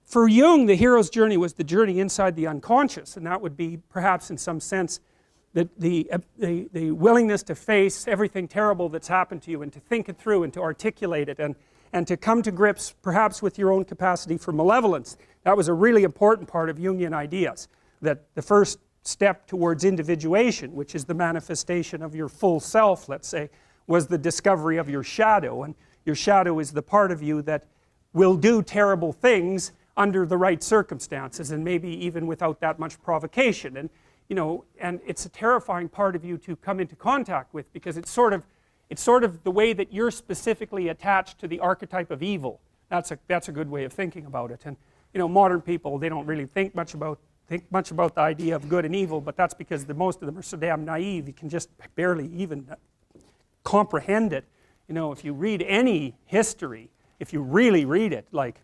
for Jung, the hero's journey was the journey inside the unconscious, and that would be perhaps in some sense that the willingness to face everything terrible that's happened to you and to think it through and to articulate it and to come to grips perhaps with your own capacity for malevolence. That was a really important part of Jungian ideas, that the first step towards individuation, which is the manifestation of your full self, let's say, was the discovery of your shadow. And your shadow is the part of you that will do terrible things under the right circumstances, and maybe even without that much provocation. And you know, and it's a terrifying part of you to come into contact with, because it's sort of the way that you're specifically attached to the archetype of evil. That's a good way of thinking about it. And you know, modern people, they don't really think much about the idea of good and evil, but that's because most of them are so damn naive, you can just barely even comprehend it. You know, if you read any history, if you really read it, like,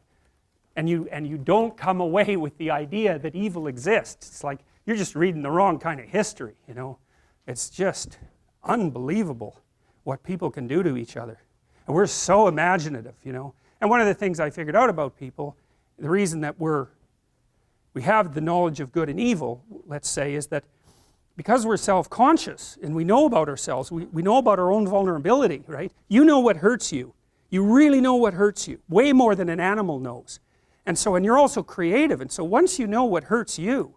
and you don't come away with the idea that evil exists, it's like you're just reading the wrong kind of history, you know. It's just unbelievable what people can do to each other. And we're so imaginative, you know. And one of the things I figured out about people, the reason that we have the knowledge of good and evil, let's say, is that because we're self-conscious and we know about ourselves, we know about our own vulnerability, right? You know what hurts you. You really know what hurts you, way more than an animal knows. And so, and you're also creative, and so once you know what hurts you,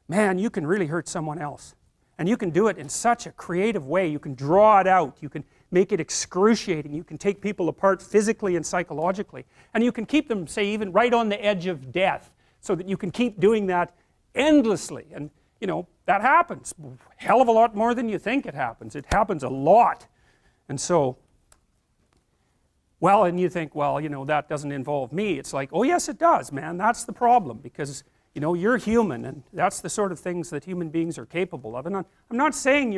man, you can really hurt someone else. And you can do it in such a creative way. You can draw it out, you can make it excruciating, you can take people apart physically and psychologically, and you can keep them, say, even right on the edge of death, so that you can keep doing that endlessly. And you know, that happens a hell of a lot more than you think it happens. It happens a lot. And so, well, and you think, well, you know, that doesn't involve me. It's like, oh yes it does, man. That's the problem, because you know, you're human, and that's the sort of things that human beings are capable of. And I'm not saying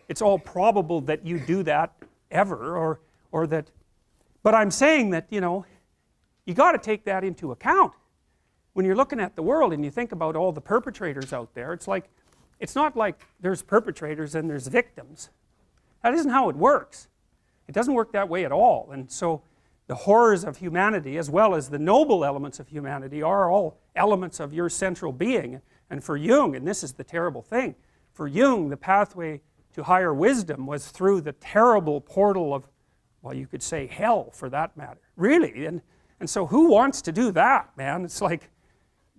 it's all probable that you do that ever, or that, but I'm saying that, you know, you got to take that into account. When you're looking at the world and you think about all the perpetrators out there, it's not like there's perpetrators and there's victims. That isn't how it works. It doesn't work that way at all. And so the horrors of humanity, as well as the noble elements of humanity, are all elements of your central being. And for Jung, and this is the terrible thing, for Jung, the pathway to higher wisdom was through the terrible portal of, well, you could say hell, for that matter. Really. And so who wants to do that, man? It's like,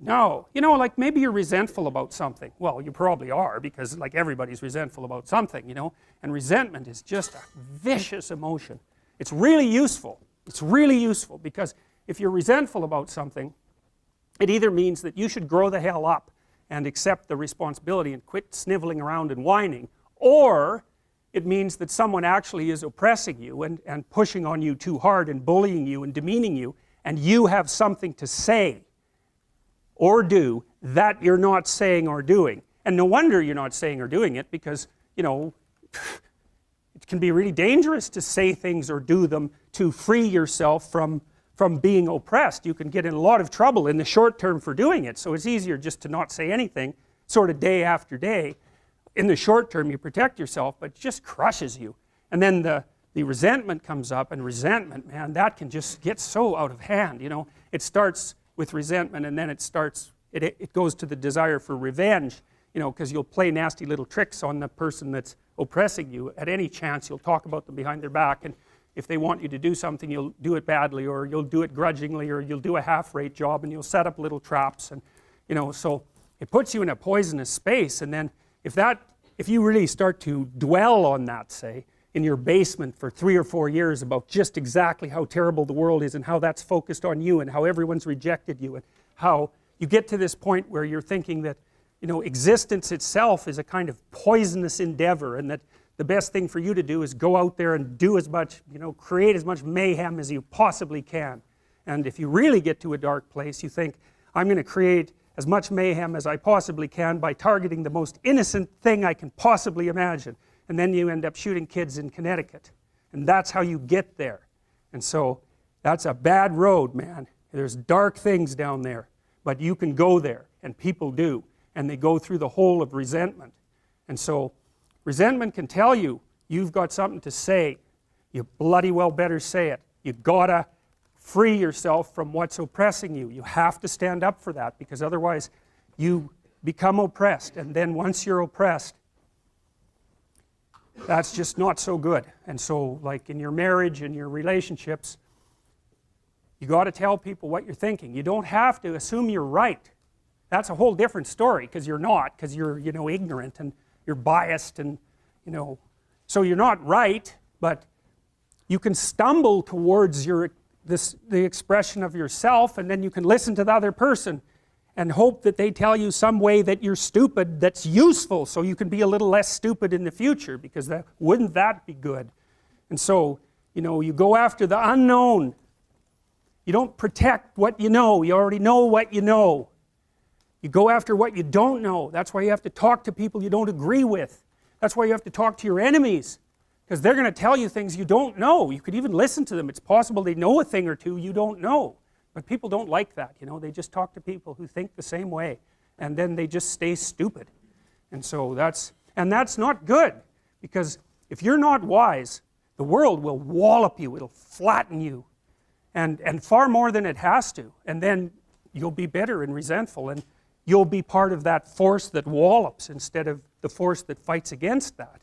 no. You know, like maybe you're resentful about something. Well, you probably are, because like everybody's resentful about something, you know. And resentment is just a vicious emotion. It's really useful. It's really useful, because if you're resentful about something, it either means that you should grow the hell up and accept the responsibility and quit sniveling around and whining, or it means that someone actually is oppressing you and pushing on you too hard and bullying you and demeaning you, and you have something to say or do that you're not saying or doing. And no wonder you're not saying or doing it, because, you know, it can be really dangerous to say things or do them to free yourself from being oppressed. You can get in a lot of trouble in the short term for doing it, so it's easier just to not say anything, sort of day after day. In the short term you protect yourself, but it just crushes you. And then the resentment comes up, and resentment, man, that can just get so out of hand, you know. It starts with resentment, and then it goes to the desire for revenge, you know, because you'll play nasty little tricks on the person that's oppressing you. At any chance you'll talk about them behind their back, and if they want you to do something, you'll do it badly, or you'll do it grudgingly, or you'll do a half-rate job, and you'll set up little traps, and you know, so it puts you in a poisonous space. And then if you really start to dwell on that, say, in your basement for 3 or 4 years about just exactly how terrible the world is and how that's focused on you and how everyone's rejected you, and how you get to this point where you're thinking that, you know, existence itself is a kind of poisonous endeavor, and that the best thing for you to do is go out there and do as much, you know, create as much mayhem as you possibly can. And if you really get to a dark place, you think, I'm going to create as much mayhem as I possibly can by targeting the most innocent thing I can possibly imagine. And then you end up shooting kids in Connecticut. And that's how you get there. And so that's a bad road, man. There's dark things down there. But you can go there, and people do. And they go through the hole of resentment. And so resentment can tell you, you've got something to say. You bloody well better say it. You gotta free yourself from what's oppressing you. You have to stand up for that, because otherwise you become oppressed, and then once you're oppressed, that's just not so good. And so, like in your marriage and your relationships, you got to tell people what you're thinking. You don't have to assume you're right. That's a whole different story, because you're not, because you're, you know, ignorant and you're biased, and, you know, so you're not right, but you can stumble towards the expression of yourself, and then you can listen to the other person and hope that they tell you some way that you're stupid that's useful, so you can be a little less stupid in the future, because wouldn't that be good? And so, you know, you go after the unknown. You don't protect what you know. You already know what you know. You go after what you don't know. That's why you have to talk to people you don't agree with. That's why you have to talk to your enemies, because they're going to tell you things you don't know. You could even listen to them. It's possible they know a thing or two you don't know. But people don't like that, you know. They just talk to people who think the same way, and then they just stay stupid. And so that's not good, because if you're not wise, the world will wallop you. It'll flatten you, and far more than it has to. And then you'll be bitter and resentful, and you'll be part of that force that wallops instead of the force that fights against that.